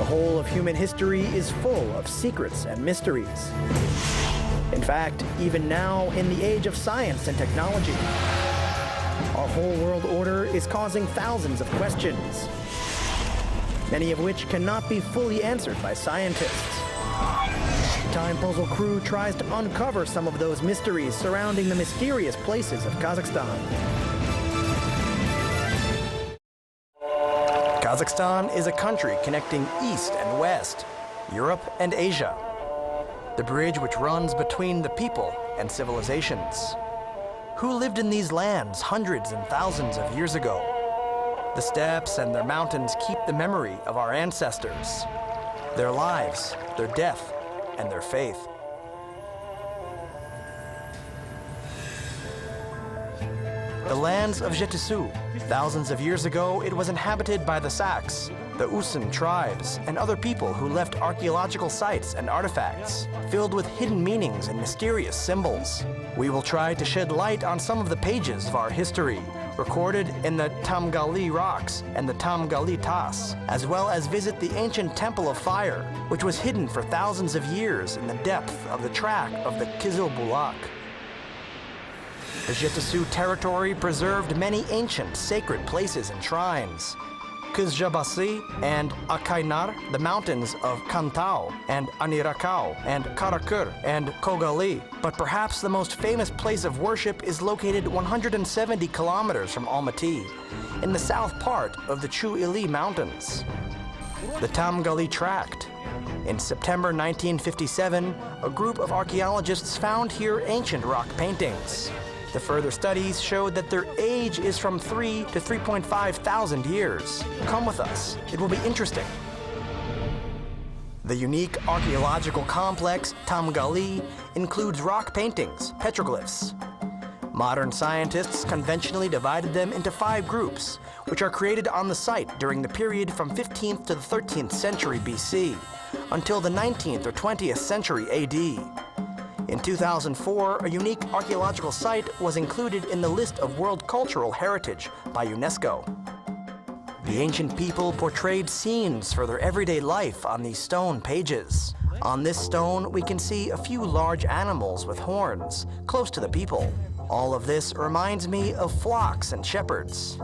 whole of human history is full of secrets and mysteries. In fact, even now, in the age of science and technology, our whole world order is causing thousands of questions, many of which cannot be fully answered by scientists. Time Puzzle Crew tries to uncover some of those mysteries surrounding the mysterious places of Kazakhstan. Kazakhstan is a country connecting East and West, Europe and Asia. The bridge which runs between the people and civilizations. Who lived in these lands hundreds and thousands of years ago? The steppes and their mountains keep the memory of our ancestors, their lives, their death, and their faith. The lands of Zhetysu. Thousands of years ago, it was inhabited by the Sacs, the Usan tribes, and other people who left archaeological sites and artifacts, filled with hidden meanings and mysterious symbols. We will try to shed light on some of the pages of our history, recorded in the Tamgali rocks and the Tamgali Tas, as well as visit the ancient Temple of Fire, which was hidden for thousands of years in the depth of the track of the Kizil Bulak. The Zhetysu territory preserved many ancient sacred places and shrines. Kizjabasi and Akainar, the mountains of Kantau and Anirakau and Karakur and Kogali. But perhaps the most famous place of worship is located 170 kilometers from Almaty, in the south part of the Chu-Ili Mountains. The Tamgali Tract. In September 1957, a group of archaeologists found here ancient rock paintings. The further studies showed that their age is from 3 to 3.5 thousand years. Come with us, it will be interesting. The unique archaeological complex, Tamgali, includes rock paintings, petroglyphs. Modern scientists conventionally divided them into 5 groups, which are created on the site during the period from 15th to the 13th century BC, until the 19th or 20th century AD. In 2004, a unique archaeological site was included in the list of World Cultural Heritage by UNESCO. The ancient people portrayed scenes for their everyday life on these stone pages. On this stone, we can see a few large animals with horns, close to the people. All of this reminds me of flocks and shepherds.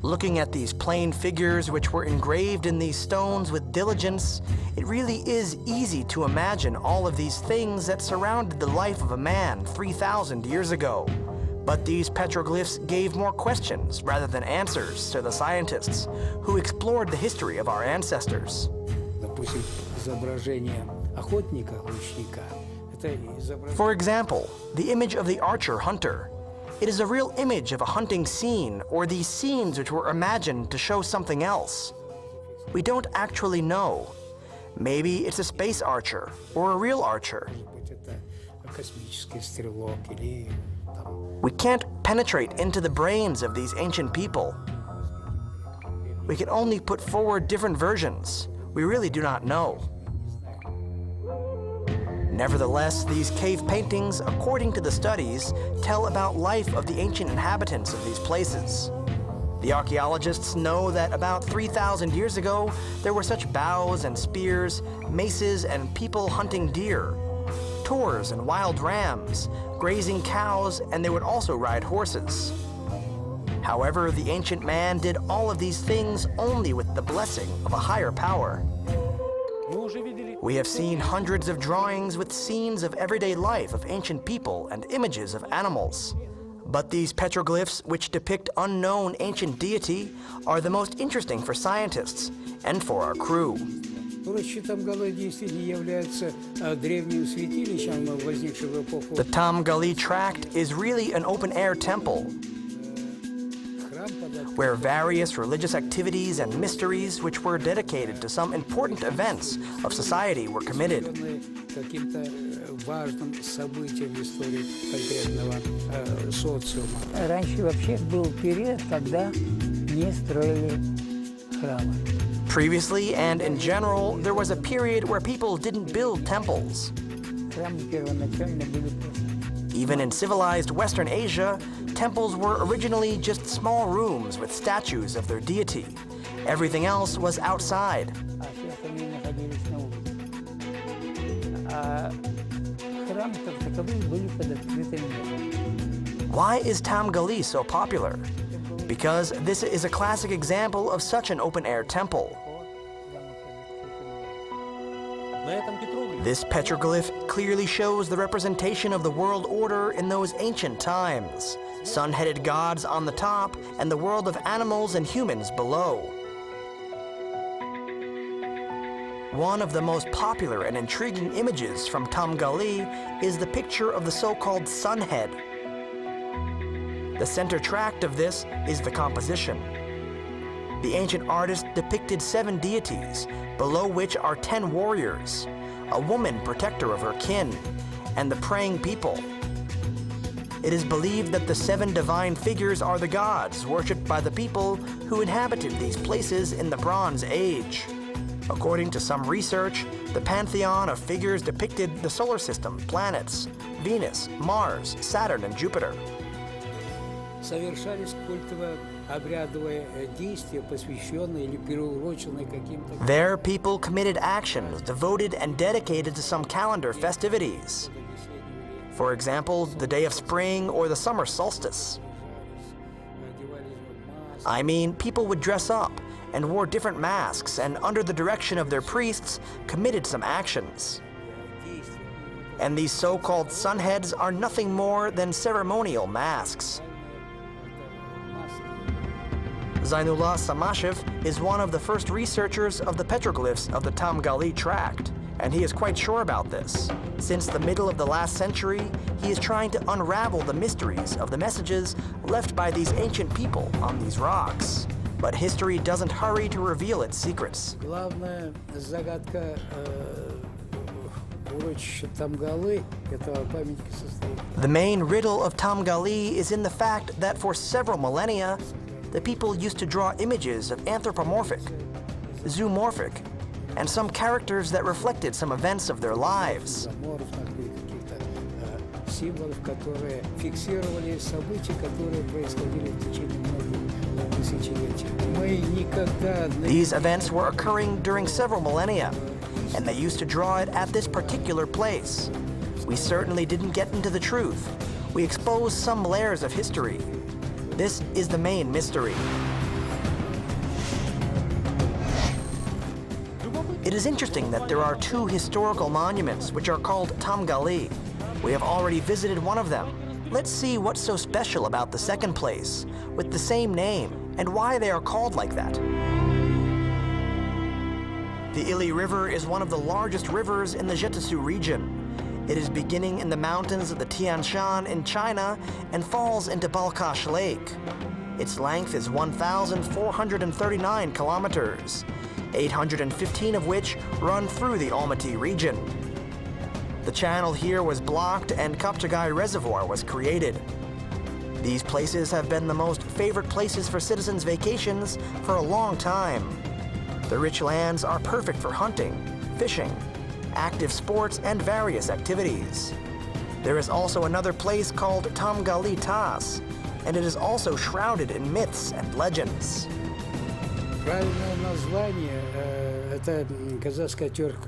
Looking at these plain figures which were engraved in these stones with diligence, it really is easy to imagine all of these things that surrounded the life of a man 3,000 years ago. But these petroglyphs gave more questions rather than answers to the scientists who explored the history of our ancestors. For example, the image of the archer-hunter. It is a real image of a hunting scene, or these scenes which were imagined to show something else. We don't actually know. Maybe it's a space archer, or a real archer. We can't penetrate into the brains of these ancient people. We can only put forward different versions. We really do not know. Nevertheless, these cave paintings, according to the studies, tell about life of the ancient inhabitants of these places. The archaeologists know that about 3,000 years ago, there were such bows and spears, maces, and people hunting deer, taurs and wild rams, grazing cows, and they would also ride horses. However, the ancient man did all of these things only with the blessing of a higher power. We have seen hundreds of drawings with scenes of everyday life of ancient people and images of animals. But these petroglyphs, which depict unknown ancient deity, are the most interesting for scientists and for our crew. The Tamgali Tract is really an open-air temple, where various religious activities and mysteries which were dedicated to some important events of society were committed. Previously and in general, there was a period where people didn't build temples. Even in civilized Western Asia, temples were originally just small rooms with statues of their deity, Everything else was outside. Why is Tamgali so popular? Because this is a classic example of such an open-air temple. This petroglyph clearly shows the representation of the world order in those ancient times. Sun-headed gods on the top and the world of animals and humans below. One of the most popular and intriguing images from Tamgali is the picture of the so-called Sunhead. The center tract of this is the composition. The ancient artist depicted 7 deities, below which are 10 warriors, a woman protector of her kin, and the praying people. It is believed that the 7 divine figures are the gods worshipped by the people who inhabited these places in the Bronze Age. According to some research, the pantheon of figures depicted the solar system, planets, Venus, Mars, Saturn, and Jupiter. There, people committed actions devoted and dedicated to some calendar festivities. For example, the day of spring or the summer solstice. I mean, people would dress up and wore different masks and, under the direction of their priests, committed some actions. And these so-called sunheads are nothing more than ceremonial masks. Zainullah Samashev is one of the first researchers of the petroglyphs of the Tamgali tract, and he is quite sure about this. Since the middle of the last century, he is trying to unravel the mysteries of the messages left by these ancient people on these rocks. But history doesn't hurry to reveal its secrets. The main riddle of Tamgali is in the fact that for several millennia, the people used to draw images of anthropomorphic, zoomorphic, and some characters that reflected some events of their lives. These events were occurring during several millennia, and they used to draw it at this particular place. We certainly didn't get into the truth. We exposed some layers of history. This is the main mystery. It is interesting that there are 2 historical monuments which are called Tamgali. We have already visited one of them. Let's see what's so special about the second place, with the same name, and why they are called like that. The Ili River is one of the largest rivers in the Zhetysu region. It is beginning in the mountains of the Tian Shan in China and falls into Balkhash Lake. Its length is 1,439 kilometers, 815 of which run through the Almaty region. The channel here was blocked and Kapchagai Reservoir was created. These places have been the most favorite places for citizens' vacations for a long time. The rich lands are perfect for hunting, fishing, active sports, and various activities. There is also another place called Tamgali Tas, and it is also shrouded in myths and legends.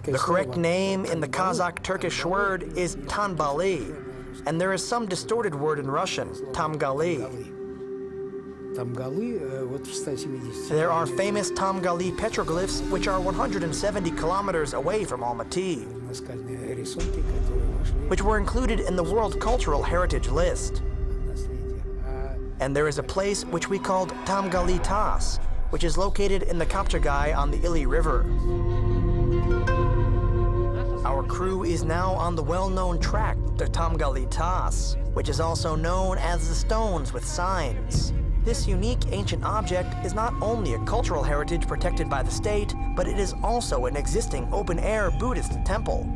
The correct name in the Kazakh-Turkish word is Tanbali, and there is some distorted word in Russian, Tamgali. There are famous Tamgali petroglyphs which are 170 kilometers away from Almaty, which were included in the World Cultural Heritage List. And there is a place which we called Tamgali Tas, which is located in the Kapchagai on the Ili River. Our crew is now on the well-known tract, the Tamgali Tas, which is also known as the Stones with Signs. This unique ancient object is not only a cultural heritage protected by the state, but it is also an existing open-air Buddhist temple.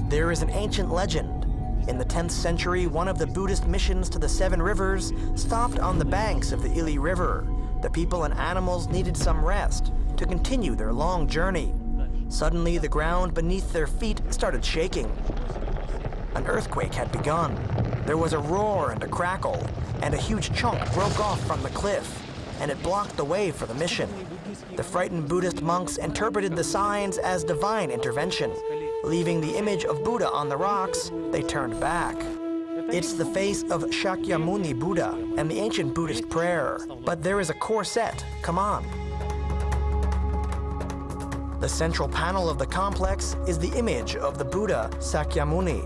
There is an ancient legend. In the 10th century, one of the Buddhist missions to the 7 rivers stopped on the banks of the Ili River. The people and animals needed some rest to continue their long journey. Suddenly, the ground beneath their feet started shaking. An earthquake had begun. There was a roar and a crackle, and a huge chunk broke off from the cliff. and it blocked the way for the mission. The frightened Buddhist monks interpreted the signs as divine intervention. Leaving the image of Buddha on the rocks, they turned back. It's the face of Shakyamuni Buddha and the ancient Buddhist prayer, but there is a core set. Come on. The central panel of the complex is the image of the Buddha Sakyamuni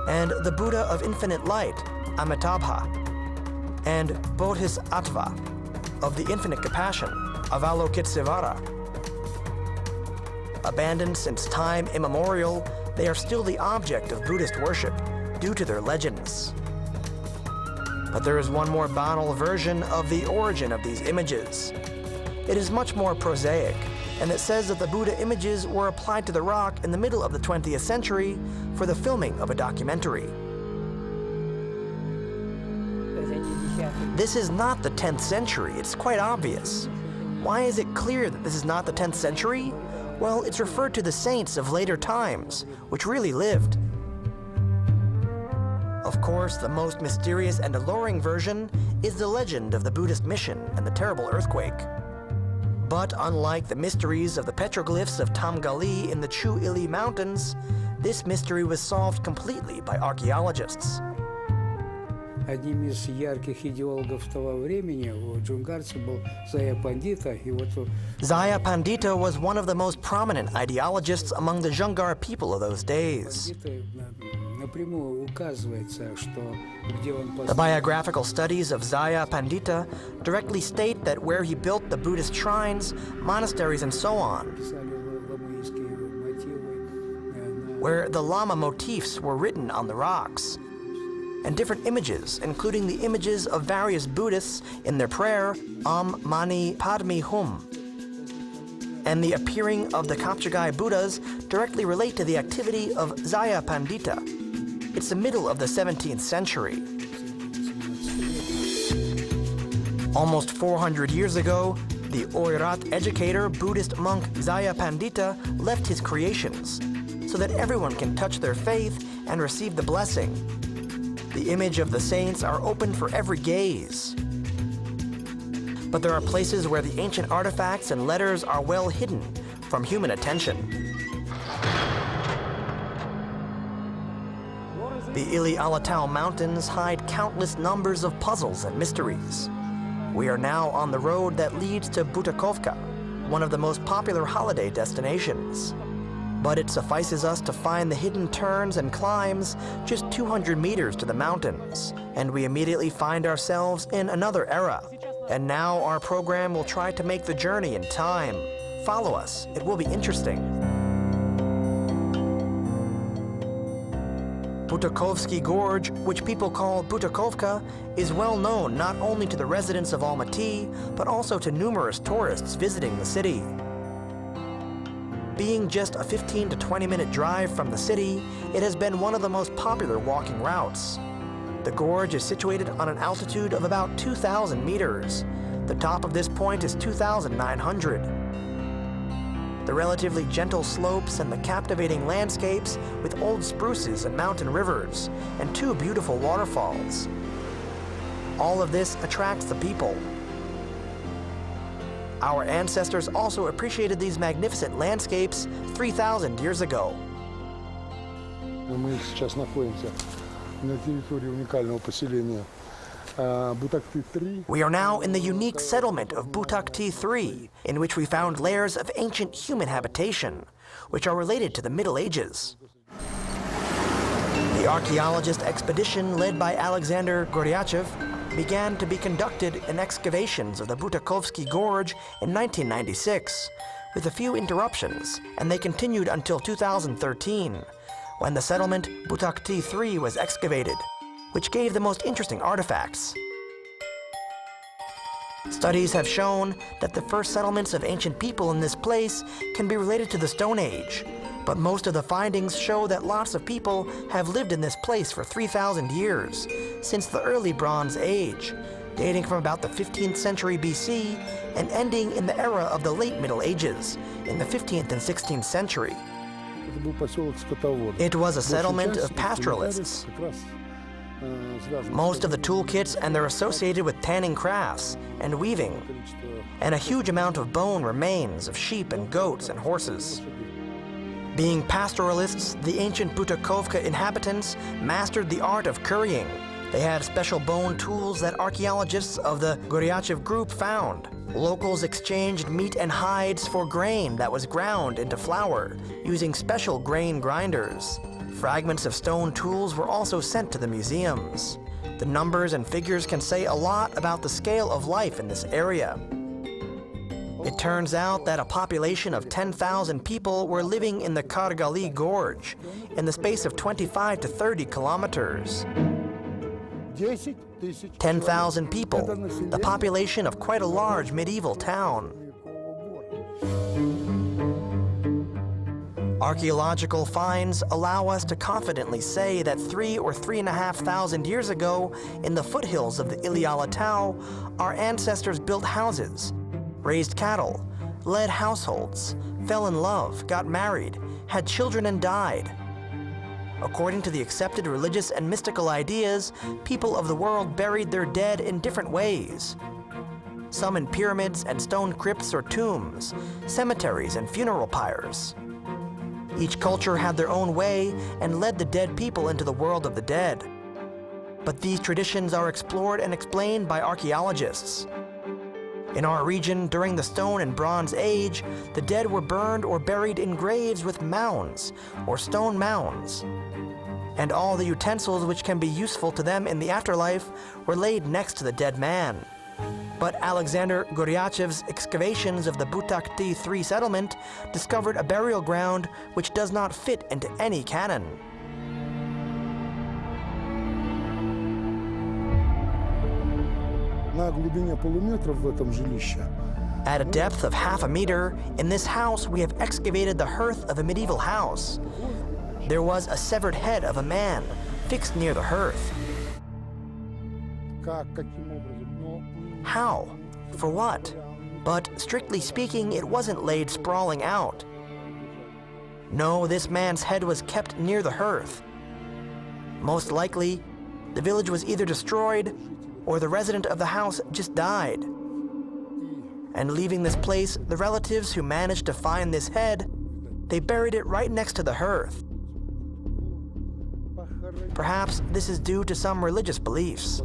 and the Buddha of infinite light, Amitabha, and Bodhisattva of the infinite compassion, Avalokitesvara. Abandoned since time immemorial, they are still the object of Buddhist worship due to their legends. But there is one more banal version of the origin of these images. It is much more prosaic, and it says that the Buddha images were applied to the rock in the middle of the 20th century for the filming of a documentary. This is not the 10th century, it's quite obvious. Why is it clear that this is not the 10th century? Well, it's referred to the saints of later times, which really lived. Of course, the most mysterious and alluring version is the legend of the Buddhist mission and the terrible earthquake. But unlike the mysteries of the petroglyphs of Tamgali in the Chu-Ili Mountains, this mystery was solved completely by archaeologists. Одним из ярких идеологов того времени у джунгарцев был Зая Пандита. Zaya Pandita was one of the most prominent ideologists among the Jungar people of those days. The biographical studies of Zaya Pandita directly state that where he built the Buddhist shrines, monasteries, and so on, where the Lama motifs were written on the rocks, and different images, including the images of various Buddhists in their prayer, Mani Padme Hum, and the appearing of the Kapchagai Buddhas directly relate to the activity of Zaya Pandita. It's the middle of the 17th century. Almost 400 years ago, the Oirat educator, Buddhist monk Zaya Pandita left his creations so that everyone can touch their faith and receive the blessing. The image of the saints are open for every gaze. But there are places where the ancient artifacts and letters are well hidden from human attention. The Ili Alatau Mountains hide countless numbers of puzzles and mysteries. We are now on the road that leads to Butakovka, one of the most popular holiday destinations. But it suffices us to find the hidden turns and climbs just 200 meters to the mountains, and we immediately find ourselves in another era. And now our program will try to make the journey in time. Follow us, it will be interesting. Butakovsky Gorge, which people call Butakovka, is well known not only to the residents of Almaty, but also to numerous tourists visiting the city. Being just a 15 to 20-minute drive from the city, it has been one of the most popular walking routes. The gorge is situated on an altitude of about 2,000 meters. The top of this point is 2,900. The relatively gentle slopes and the captivating landscapes with old spruces and mountain rivers, and 2 beautiful waterfalls. All of this attracts the people. Our ancestors also appreciated these magnificent landscapes 3,000 years ago. Мы сейчас находимся на территории уникального поселения Butakovka 3. We are now in the unique settlement of Butakovka 3, in which we found layers of ancient human habitation, which are related to the Middle Ages. The archaeologist expedition led by Alexander Goryachev began to be conducted in excavations of the Butakovsky Gorge in 1996, with a few interruptions, and they continued until 2013, when the settlement Butakovka 3 was excavated, which gave the most interesting artifacts. Studies have shown that the first settlements of ancient people in this place can be related to the Stone Age, but most of the findings show that lots of people have lived in this place for 3,000 years, since the early Bronze Age, dating from about the 15th century BC and ending in the era of the late Middle Ages, in the 15th and 16th century. It was a settlement of pastoralists. Most of the toolkits and they're associated with tanning crafts and weaving, and a huge amount of bone remains of sheep and goats and horses. Being pastoralists, the ancient Butakovka inhabitants mastered the art of currying. They had special bone tools that archaeologists of the Goryachev group found. Locals exchanged meat and hides for grain that was ground into flour using special grain grinders. Fragments of stone tools were also sent to the museums. The numbers and figures can say a lot about the scale of life in this area. It turns out that a population of 10,000 people were living in the Kargali Gorge in the space of 25 to 30 kilometers. 10,000 people, the population of quite a large medieval town. Archaeological finds allow us to confidently say that 3,000 or 3,500 years ago, in the foothills of the Iliala Tau, our ancestors built houses, raised cattle, led households, fell in love, got married, had children and died. According to the accepted religious and mystical ideas, people of the world buried their dead in different ways. Some in pyramids and stone crypts or tombs, cemeteries and funeral pyres. Each culture had their own way and led the dead people into the world of the dead. But these traditions are explored and explained by archaeologists. In our region, during the Stone and Bronze Age, the dead were burned or buried in graves with mounds or stone mounds. And all the utensils which can be useful to them in the afterlife were laid next to the dead man. But Alexander Goryachev's excavations of the Butakovka 3 settlement discovered a burial ground which does not fit into any canon. At a depth of half a meter, in this house we have excavated the hearth of a medieval house. There was a severed head of a man fixed near the hearth. How? For what? But strictly speaking, it wasn't laid sprawling out. No, this man's head was kept near the hearth. Most likely, the village was either destroyed or the resident of the house just died. And leaving this place, the relatives who managed to find this head, they buried it right next to the hearth. Perhaps this is due to some religious beliefs.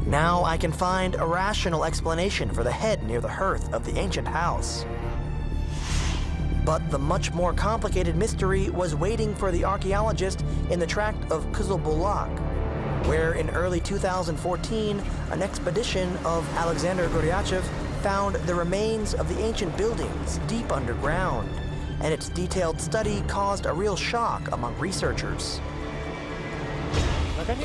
Now I can find a rational explanation for the head near the hearth of the ancient house. But the much more complicated mystery was waiting for the archaeologist in the tract of Kazakh, where in early 2014, an expedition of Alexander Goryachev found the remains of the ancient buildings deep underground, and its detailed study caused a real shock among researchers.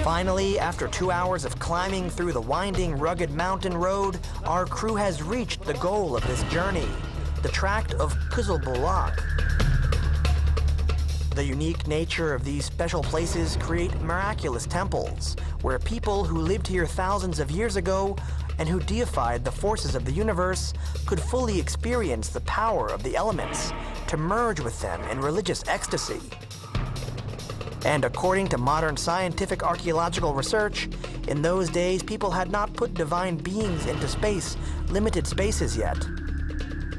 Finally, after 2 hours of climbing through the winding, rugged mountain road, our crew has reached the goal of this journey, the tract of Kazakh. The unique nature of these special places create miraculous temples, where people who lived here thousands of years ago and who deified the forces of the universe could fully experience the power of the elements to merge with them in religious ecstasy. And according to modern scientific archaeological research, in those days people had not put divine beings into space, limited spaces yet.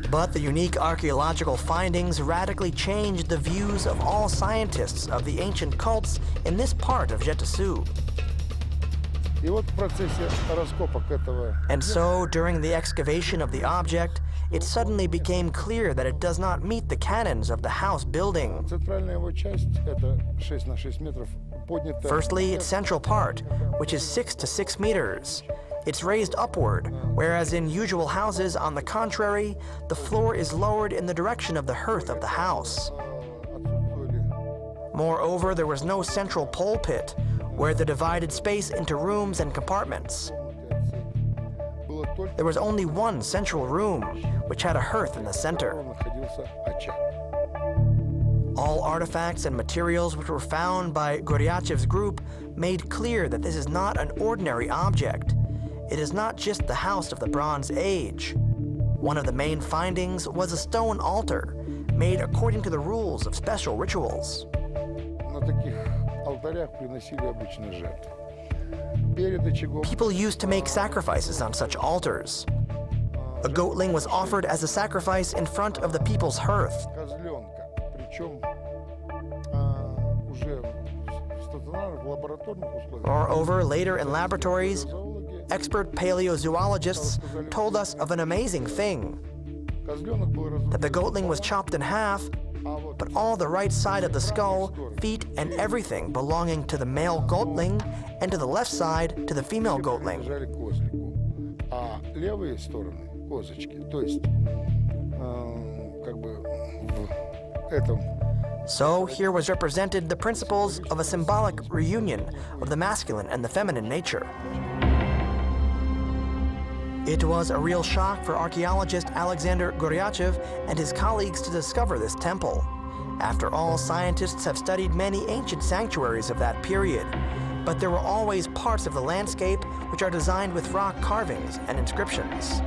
But the unique archaeological findings radically changed the views of all scientists of the ancient cults in this part of Zhetysu. And so, during the excavation of the object, it suddenly became clear that it does not meet the canons of the house building. Firstly, its central part, which is 6 to 6 meters. It's raised upward, whereas in usual houses, on the contrary, the floor is lowered in the direction of the hearth of the house. Moreover, there was no central pole pit, where the divided space into rooms and compartments. There was only one central room, which had a hearth in the center. All artifacts and materials which were found by Goryachev's group made clear that this is not an ordinary object. It is not just the house of the Bronze Age. One of the main findings was a stone altar made according to the rules of special rituals. На таких алтарях приносили обычно жертвы. Перед очагом People used to make sacrifices on such altars. A goatling was offered as a sacrifice in front of the people's hearth. козленка, причем уже в стационарных лабораторных условиях. Moreover, later in laboratories, expert paleozoologists told us of an amazing thing, Козленок был разрублен, that the goatling was chopped in half, but all the right side of the skull, feet, and everything belonging to the male goatling, and to the left side to the female goatling. принадлежали козлику, а левые стороны козочки, то есть как бы в этом. So here was represented the principles of a symbolic reunion of the masculine and the feminine nature. It was a real shock for archaeologist Alexander Goryachev and his colleagues to discover this temple. After all, scientists have studied many ancient sanctuaries of that period, but there were always parts of the landscape which are designed with rock carvings and inscriptions.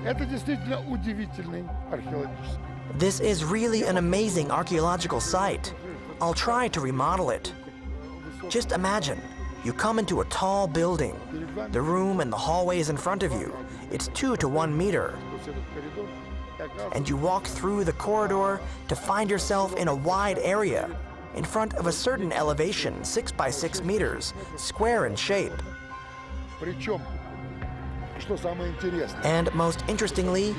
Это действительно удивительный археологический. This is really an amazing archaeological site. I'll try to remodel it. Just imagine, you come into a tall building. The room and the hallway is in front of you. It's 2 to 1 meter. And you walk through the corridor to find yourself in a wide area, in front of a certain elevation, 6 by 6 meters, square in shape. Причем, что самое интересное, And most interestingly,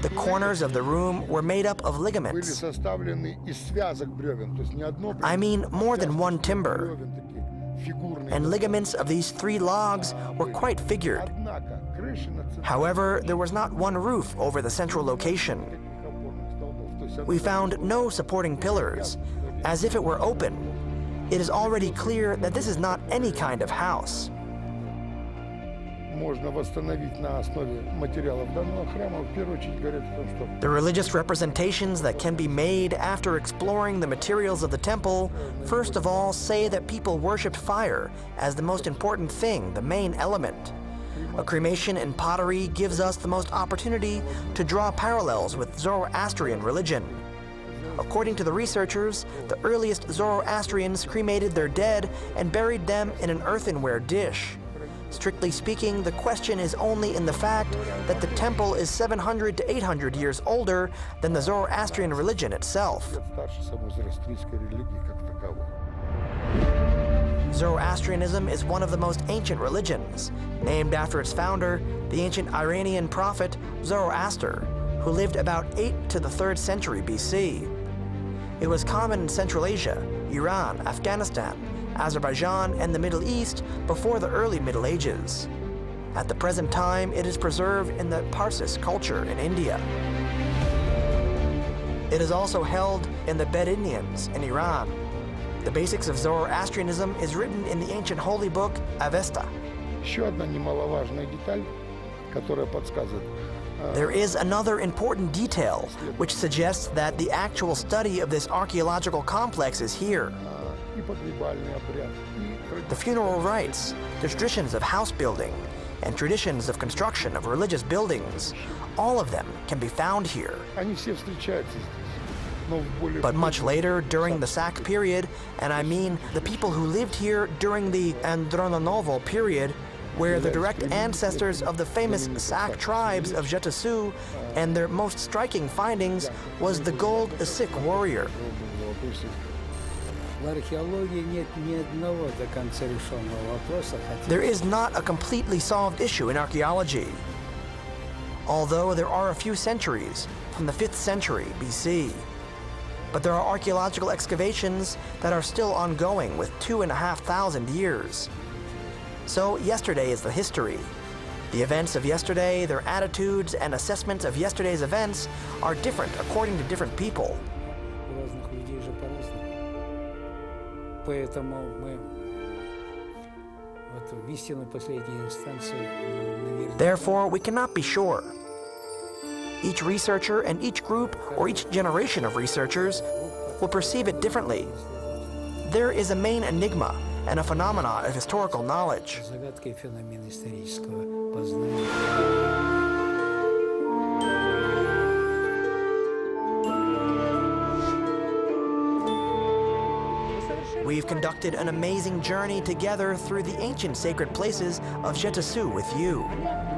the corners of the room were made up of были ligaments. составлены из связок бревен, то есть не одно I mean more than one timber. бревен такие фигурные. And ligaments of these 3 logs were quite figured. Однако крыши на центральных However, there was not one roof over the central location. опорных столбов, то есть We found no supporting pillars, as if it were open. It is already clear that this is not any kind of house. можно восстановить на основе материалов данного храма. В первую очередь говорят о том, что The religious representations that can be made after exploring the materials of the temple, first of all, say that people worshipped fire as the most important thing, the main element. A cremation in pottery gives us the most opportunity to draw parallels with Zoroastrian religion. According to the researchers, the earliest Zoroastrians cremated their dead and buried them in an earthenware dish. Strictly speaking, the question is only in the fact that the temple is 700 to 800 years older than the Zoroastrian religion itself. старше самой зороастрийской религии как таковой. Zoroastrianism is one of the most ancient religions, named after its founder, the ancient Iranian prophet Zoroaster, who lived about 8 to the 3rd century BC. It was common in Central Asia, Iran, Afghanistan, Azerbaijan, and the Middle East before the early Middle Ages. At the present time, it is preserved in the Parsis culture in India. It is also held in the Bedouins in Iran. The basics of Zoroastrianism is written in the ancient holy book Avesta. Еще одна немаловажная деталь, которая подсказывает, There is another important detail which suggests that the actual study of this archaeological complex is here. и погребальный обряд, и The funeral rites, the traditions of house building, and traditions of construction of religious buildings, all of them can be found here. они все встречаются здесь. Но в более But much later, during the Sack period, and I mean the people who lived here during the Andronovo period, where the direct ancestors of the famous Sack tribes of Zhetysu, and their most striking findings was the gold Issyk warrior. В археологии нет ни одного до конца решенного вопроса, There is not a completely solved issue in archaeology. Although there are a few centuries, from the 5th century BC. But there are archaeological excavations that are still ongoing with 2,500 years. So yesterday is the history. The events of yesterday, their attitudes and assessments of yesterday's events are different according to different people. у разных людей же по-разному. Поэтому мы вот в истину последней инстанции наверное. Therefore, we cannot be sure. Each researcher and each group or each generation of researchers will perceive it differently. There is a main enigma and a phenomena of historical knowledge. Загадка и феномен исторического познания. We've conducted an amazing journey together through the ancient sacred places of Zhetysu with you.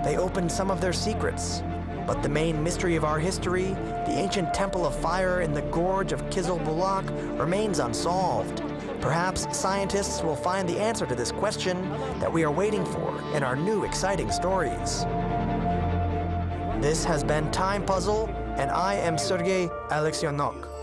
They opened some of their secrets, but the main mystery of our history, the ancient temple of fire in the gorge of Kizilbulak, remains unsolved. Perhaps scientists will find the answer to this question that we are waiting for in our new exciting stories. This has been Time Puzzle, and I am Sergei Alexionok.